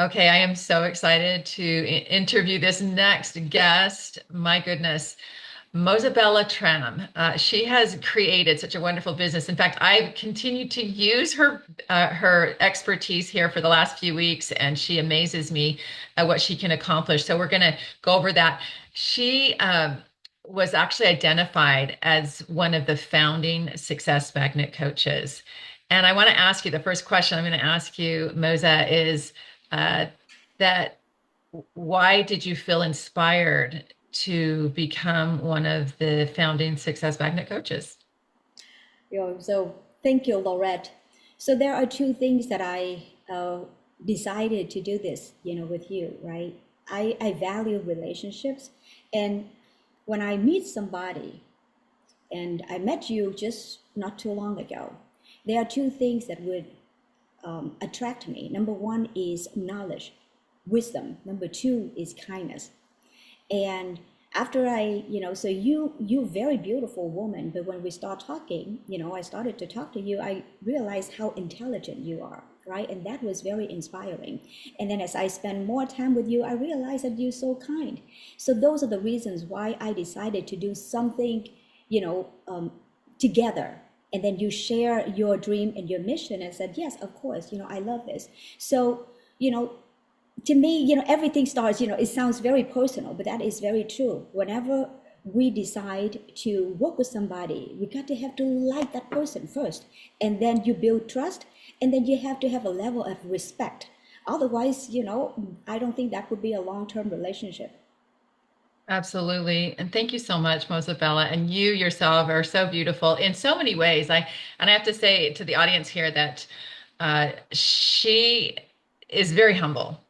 Okay, I am so excited to interview this next guest. My goodness, Moza-Bella Tram. She has created such a wonderful business. In fact, I've continued to use her expertise here for the last few weeks, and she amazes me at what she can accomplish. So we're going to go over that. She was actually identified as one of the founding success magnet coaches. And I want to ask you the first question I'm going to ask you, Moza, is uh, that why did you feel inspired to become one of the founding Success Magnet coaches? So thank you, Laurette. So there are two things that I decided to do this, with you, right? I value relationships, and when I meet somebody, and I met you just not too long ago, there are two things that would attract me. Number one is knowledge, wisdom. Number two is kindness. And after so you very beautiful woman, but when we start talking, I started to talk to you, I realized how intelligent you are, right? And that was very inspiring. And then as I spend more time with you, I realized that you're so kind. So those are the reasons why I decided to do something, you know um, together. And then you share your dream and your mission and said, yes, of course, I love this. So you know to me, everything starts, it sounds very personal, but that is very true. Whenever we decide to work with somebody, we got to have to like that person first, and then you build trust, and then you have to have a level of respect. Otherwise, I don't think that would be a long-term relationship. Absolutely. And thank you so much, Mosabella. And you yourself are so beautiful in so many ways. I have to say to the audience here that she is very humble.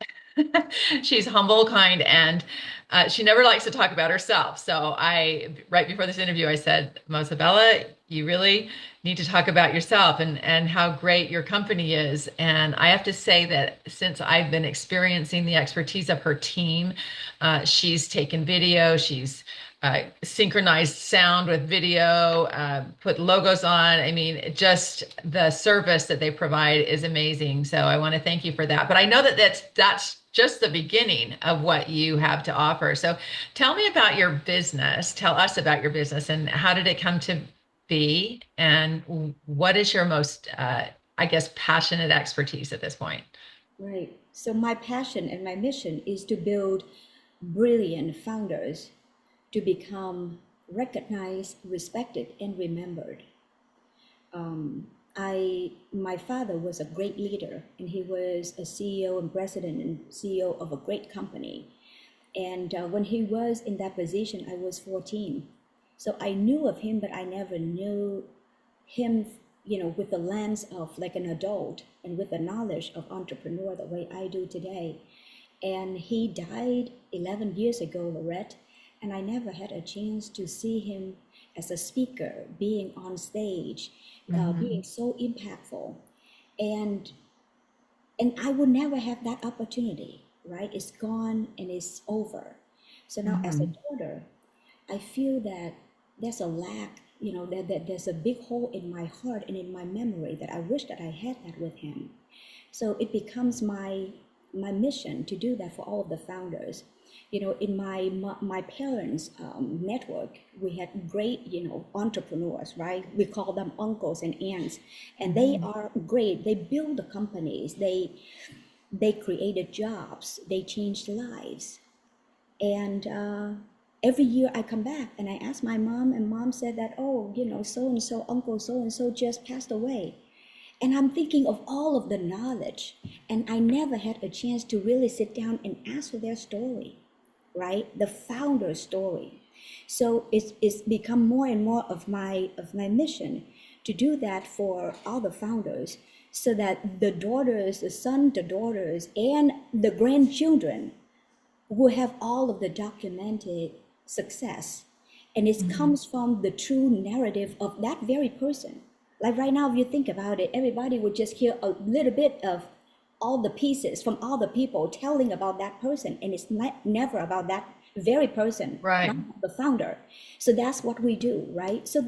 She's humble, kind, and she never likes to talk about herself. So right before this interview, I said, Mosabella, you really need to talk about yourself and how great your company is. And I have to say that since I've been experiencing the expertise of her team, she's taken video, she's synchronized sound with video, put logos on. I mean, just the service that they provide is amazing. So I want to thank you for that. But I know that that's just the beginning of what you have to offer. So tell me about your business. Tell us about your business and how did it come to be? And what is your most, I guess, passionate expertise at this point? Right. So my passion and my mission is to build brilliant founders to become recognized, respected, and remembered. My father was a great leader, and he was a CEO and president and CEO of a great company. And when he was in that position, I was 14. So I knew of him, but I never knew him, with the lens of like an adult and with the knowledge of entrepreneur the way I do today. And he died 11 years ago, Lorette, and I never had a chance to see him as a speaker, being on stage, being Mhm. so impactful. And and I would never have that opportunity, right? It's gone and it's over. So now as a Mhm. daughter, I feel that there's a lack, that there's a big hole in my heart and in my memory that I wish that I had that with him. So it becomes my mission to do that for all of the founders. In my parents' network, we had great, entrepreneurs, right? We call them uncles and aunts, and they Mhm. are great. They build the companies, they created jobs, they changed lives. And every year I come back and I ask my mom, and mom said that, oh, so and so, uncle so and so just passed away. And I'm thinking of all of the knowledge, and I never had a chance to really sit down and ask for their story, right? The founder story. So it's become more and more of my mission to do that for all the founders, so that the daughters, the son, the daughters, and the grandchildren who have all of the documented success. And it Mhm. comes from the true narrative of that very person. Like right now, if you think about it, everybody would just hear a little bit of all the pieces from all the people telling about that person, and it's not, never about that very person, not Right. the founder. So that's what we do, right? So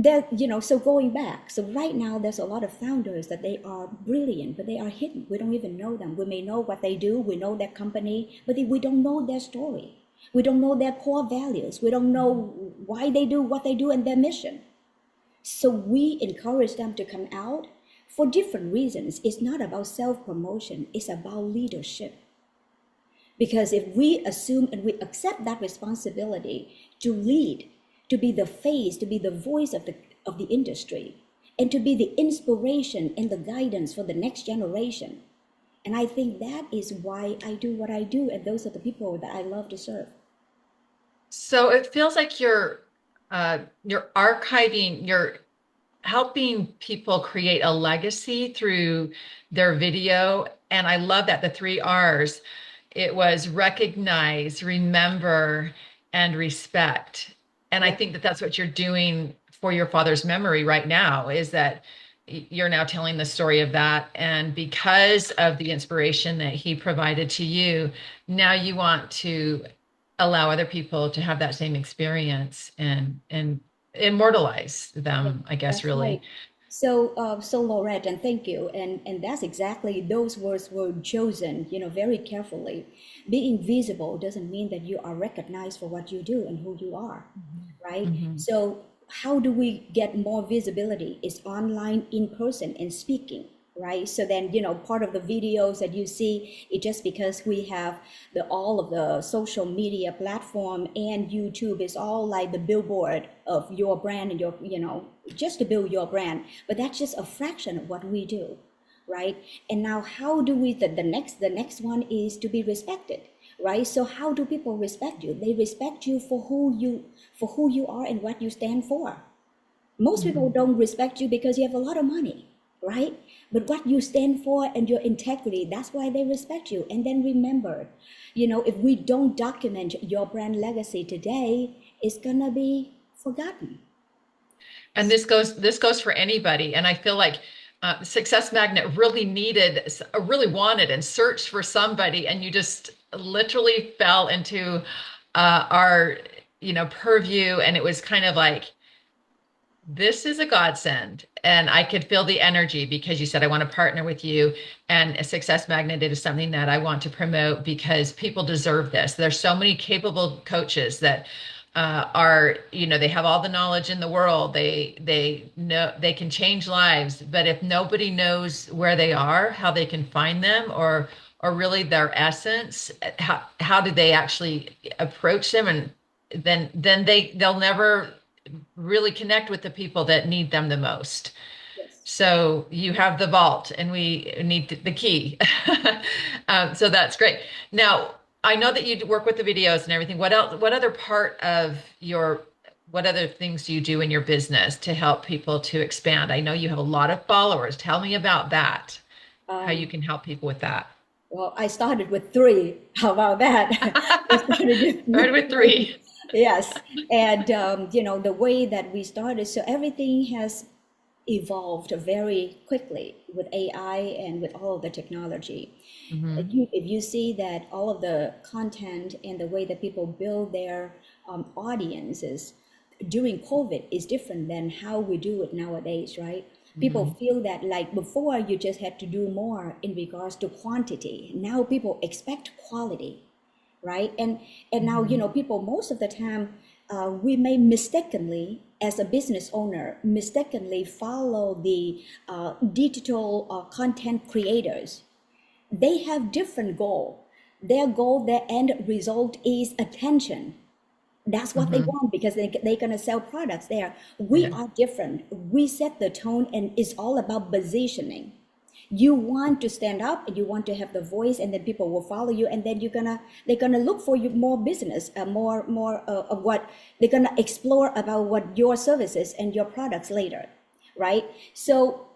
so going back, so right now there's a lot of founders that they are brilliant, but they are hidden. We don't even know them. We may know what they do, we know their company, but we don't know their story. We don't know their core values. We don't know why they do what they do and their mission. So we encourage them to come out for different reasons. It's not about self-promotion, it's about leadership. Because if we assume and we accept that responsibility to lead, to be the face, to be the voice of the industry, and to be the inspiration and the guidance for the next generation. And I think that is why I do what I do, and those are the people that I love to serve. So it feels like you're archiving, you're helping people create a legacy through their video. And I love that the three R's. It was recognize, remember, and respect. And I Yeah. think that that's what you're doing for your father's memory right now, is that you're now telling the story of that. And because of the inspiration that he provided to you, now you want to allow other people to have that same experience and immortalize Yeah, them, I guess, that's right. really. So Laurette, and thank you. And that's exactly, those words were chosen, very carefully. Being visible doesn't mean that you are recognized for what you do and who you are, right? Mhm. So how do we get more visibility? It's online, in person, and speaking, right? So then, part of the videos that you see, it just because we have all of the social media platform and YouTube is all like the billboard of your brand and just to build your brand. But that's just a fraction of what we do, right? And now how do we, the next one is to be respected, right? So how do people respect you? They respect you for who you are and what you stand for. Most people Mhm. don't respect you because you have a lot of money, right? But what you stand for and your integrity, that's why they respect you. And then remember, if we don't document your brand legacy today, it's gonna be forgotten. And this goes for anybody. And I feel like Success Magnet really really wanted and searched for somebody, and you just literally fell into our purview, and it was kind of like, this is a godsend. And I could feel the energy because you said, I want to partner with you. And a Success Magnet is something that I want to promote because people deserve this. There's so many capable coaches that they have all the knowledge in the world. They know they can change lives, but if nobody knows where they are, how they can find them, or really their essence, how do they actually approach them? And then they'll never really connect with the people that need them the most. Yes. So you have the vault, and we need the key. So that's great. Now, I know that you work with the videos and everything. What else? What other things do you do in your business to help people to expand? I know you have a lot of followers. Tell me about that. How you Um, can help people with that. well, I started with three. How about that? I started Started with with three. three. Yes. And, the way that we started, so everything has evolved very quickly with AI and with all of the technology. Hmm. If you see that all of the content and the way that people build their audiences during COVID is different than how we do it nowadays, right? People Hmm. feel that like before you just had to do more in regards to quantity. Now people expect quality, right? And now, Hmm. people most of the time, we may mistakenly, as a business owner, mistakenly follow the digital content creators. They have different goal. Their goal, their end result is attention. That's what they Hmm. want because they're going to sell products there. We Yeah. are different. We set the tone, and it's all about positioning. You want to stand up and you want to have the voice, and then people will follow you, and then they're gonna look for you more business, more of what they're gonna explore about what your services and your products later, right? So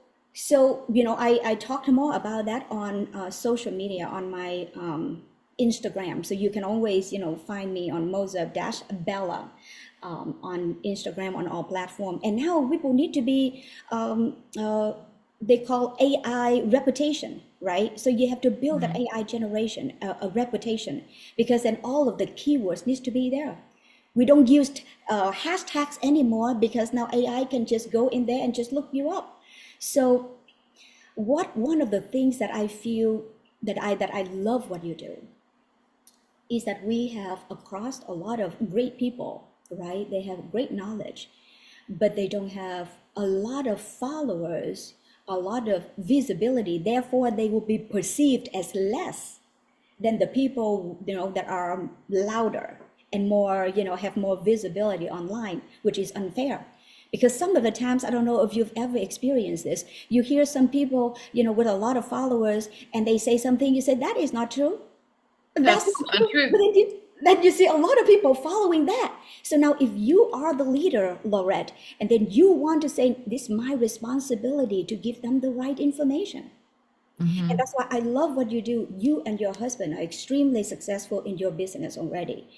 I talked more about that on social media on my Instagram. So you can always find me on Moza-Bella on Instagram, on all platform. And now people need to be they call AI reputation, right? So you have to build that Mhm. AI generation, a reputation, because then all of the keywords needs to be there. We don't use hashtags anymore because now AI can just go in there and just look you up. So what one of the things that I feel that I love what you do is that we have across a lot of great people, right? They have great knowledge, but they don't have a lot of followers, a lot of visibility. Therefore, they will be perceived as less than the people, that are louder and more, have more visibility online, which is unfair. Because some of the times, I don't know if you've ever experienced this, you hear some people, with a lot of followers, and they say something, you say, that is not true. That's That's not true. untrue. But then you see a lot of people following that. So now, if you are the leader, Laurette, and then you want to say, this is my responsibility to give them the right information. And Hmm. that's why I love what you do. You and your husband are extremely successful in your business already.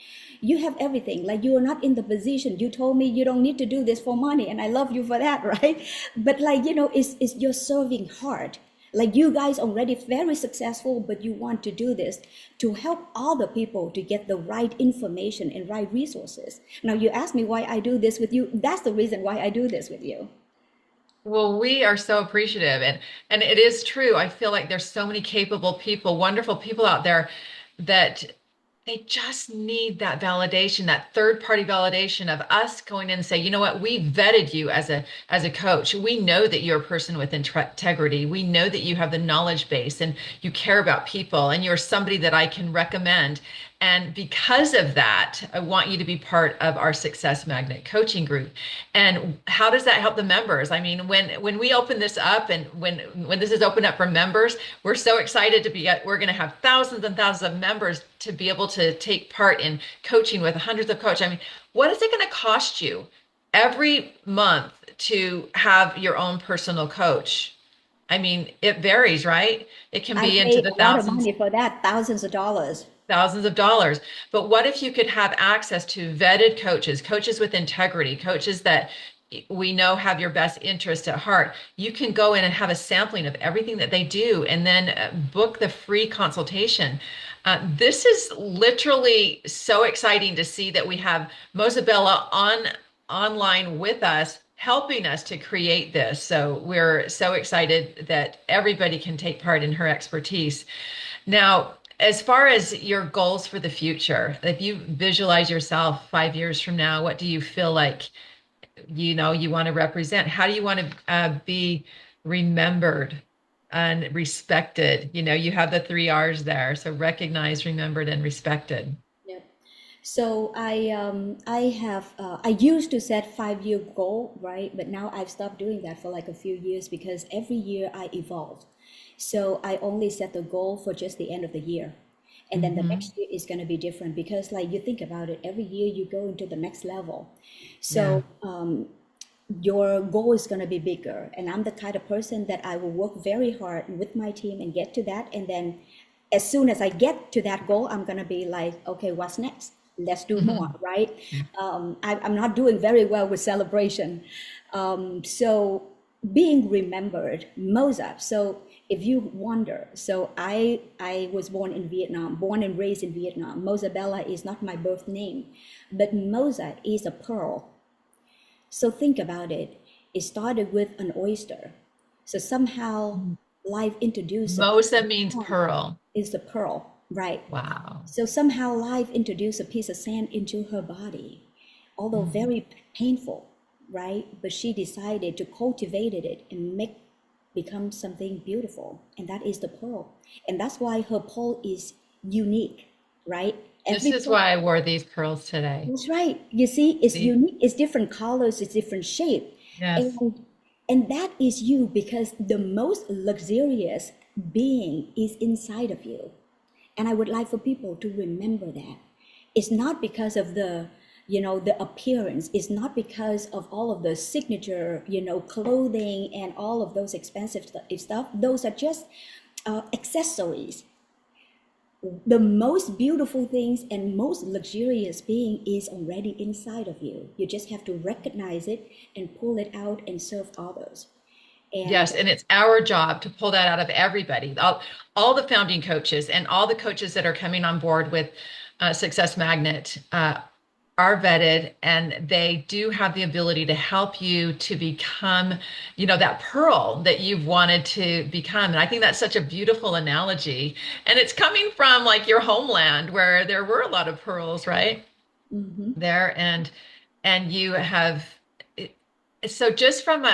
You have everything. Like, you are not in the position. You told me you don't need to do this for money, and I love you for that, right? But like, it's you're serving hard. Like, you guys already very successful, but you want to do this to help other people to get the right information and right resources. Now you ask me why I do this with you. That's the reason why I do this with you. Well, we are so appreciative, and it is true. I feel like there's so many capable people, wonderful people out there that they just need that validation, that third party validation of us going in and say, you know what, we vetted you as a coach. We know that you're a person with integrity. We know that you have the knowledge base and you care about people and you're somebody that I can recommend. And because of that, I want you to be part of our Success Magnet coaching group. And how does that help the members? I mean, when we open this up and when this is open up for members, we're so excited to be we're going to have thousands and thousands of members to be able to take part in coaching with hundreds of coaches. I mean, what is it going to cost you every month to have your own personal coach? I mean, it varies, right? It can I be into pay the a lot of thousands, money for that, thousands of dollars. thousands of dollars. But what if you could have access to vetted coaches, coaches with integrity, coaches that we know have your best interest at heart? You can go in and have a sampling of everything that they do and then book the free consultation. This is literally so exciting to see that we have Moza-Bella online with us, helping us to create this. So we're so excited that everybody can take part in her expertise. Now, as far as your goals for the future, if you visualize yourself 5 years from now, what do you feel like you want to represent? How do you want to be remembered and respected? You have the three R's there. So recognized, remembered, and respected. Yep. So I used to set 5-year goal, right? But now I've stopped doing that for like a few years because every year I evolve. So I only set the goal for just the end of the year. And then the Hmm. next year is going to be different because, like, you think about it, every year you go into the next level. Yeah. So your goal is going to be bigger. And I'm the kind of person that I will work very hard with my team and get to that. And then as soon as I get to that goal, I'm going to be like, okay, what's next? Let's do more, Hmm. right? I'm not doing very well with celebration. So being remembered, Moza. So if you wonder, so I was born in Vietnam, born and raised in Vietnam. Moza-Bella is not my birth name, but Moza is a pearl. So think about it. It started with an oyster. So somehow life introduced a piece Mosa of means sand. pearl. Is the pearl, right? Wow. So somehow life introduced a piece of sand into her body, although Mhm. very painful, right? But she decided to cultivate it and make become something beautiful, and that is the pearl. And that's why her pearl is unique, right? This Every is pearl, why I wore these pearls today. that's right. You see, it's See? unique. It's different colors. It's different shape, Yes. and that is you because the most luxurious being is inside of you. And I would like for people to remember that. It's not because of the appearance. It's not because of all of the signature, clothing and all of those expensive stuff. Those are just accessories. The most beautiful things and most luxurious being is already inside of you. You just have to recognize it and pull it out and serve others. And Yes, and it's our job to pull that out of everybody, all the founding coaches and all the coaches that are coming on board with Success Magnet. are vetted and they do have the ability to help you to become, that pearl that you've wanted to become. And I think that's such a beautiful analogy. And it's coming from like your homeland where there were a lot of pearls, right? Hmm. There and you have so just from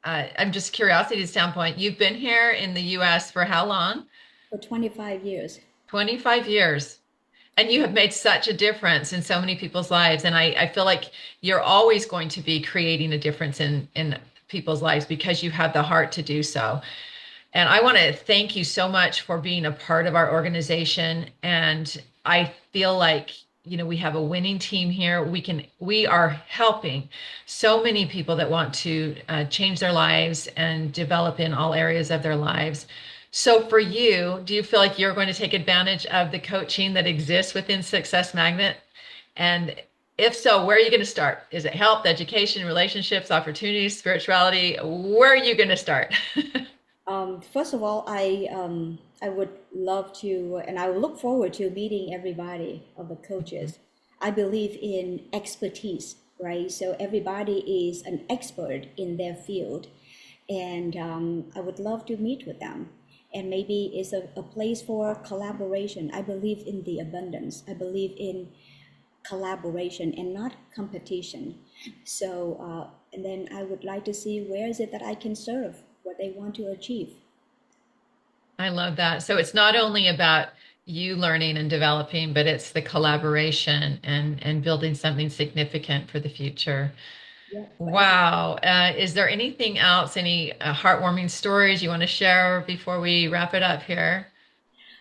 I'm just curiosity standpoint, you've been here in the US for how long? For 25 years. 25 years. And you have made such a difference in so many people's lives. And I feel like you're always going to be creating a difference in people's lives because you have the heart to do so. And I want to thank you so much for being a part of our organization. And I feel like, we have a winning team here. We are helping so many people that want to change their lives and develop in all areas of their lives. So for you, do you feel like you're going to take advantage of the coaching that exists within Success Magnet? And if so, where are you going to start? Is it health, education, relationships, opportunities, spirituality? Where are you going to start? First of all, I would love to, and I will look forward to meeting everybody of the coaches. I believe in expertise, right? So everybody is an expert in their field, and I would love to meet with them. And maybe it's a place for collaboration. I believe in the abundance. I believe in collaboration and not competition. So, and then I would like to see where is it that I can serve what they want to achieve. I love that. So it's not only about you learning and developing, but it's the collaboration and building something significant for the future. Yeah, for every. Wow. Is there anything else, any heartwarming stories you want to share before we wrap it up here?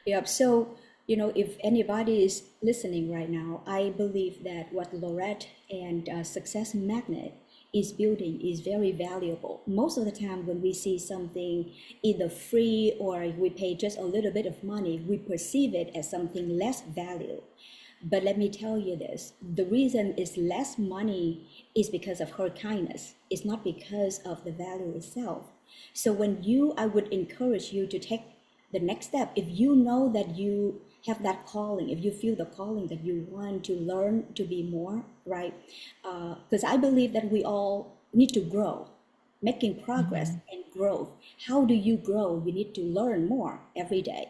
Yep. So, if anybody is listening right now, I believe that what Lorette and Success Magnet is building is very valuable. Most of the time, when we see something either free or we pay just a little bit of money, we perceive it as something less value. But let me tell you this, the reason is less money is because of her kindness. It's not because of the value itself. So I would encourage you to take the next step. If you know that you have that calling, if you feel the calling that you want to learn to be more, right? Because I believe that we all need to grow, making progress Mhm. and growth. How do you grow? You need to learn more every day,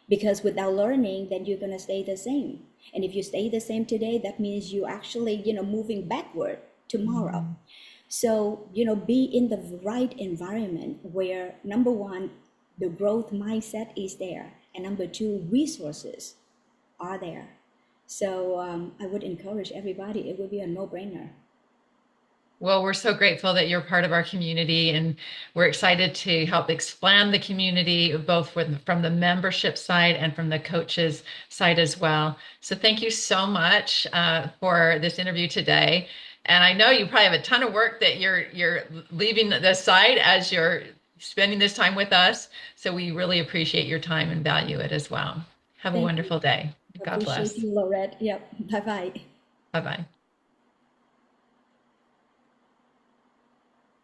because without learning then you're going to stay the same, and if you stay the same today, that means you actually moving backward tomorrow. Mhm. So be in the right environment where number one, the growth mindset is there, and number two, resources are there. So I would encourage everybody, it would be a no-brainer. Well, we're so grateful that you're part of our community, and we're excited to help expand the community, both from the membership side and from the coaches side as well. So thank you so much for this interview today. And I know you probably have a ton of work that you're leaving the side as you're spending this time with us. So we really appreciate your time and value it as well. Have a Thank you. wonderful day. God Appreciate bless. you, Lorette. Yep. Bye bye. Bye bye.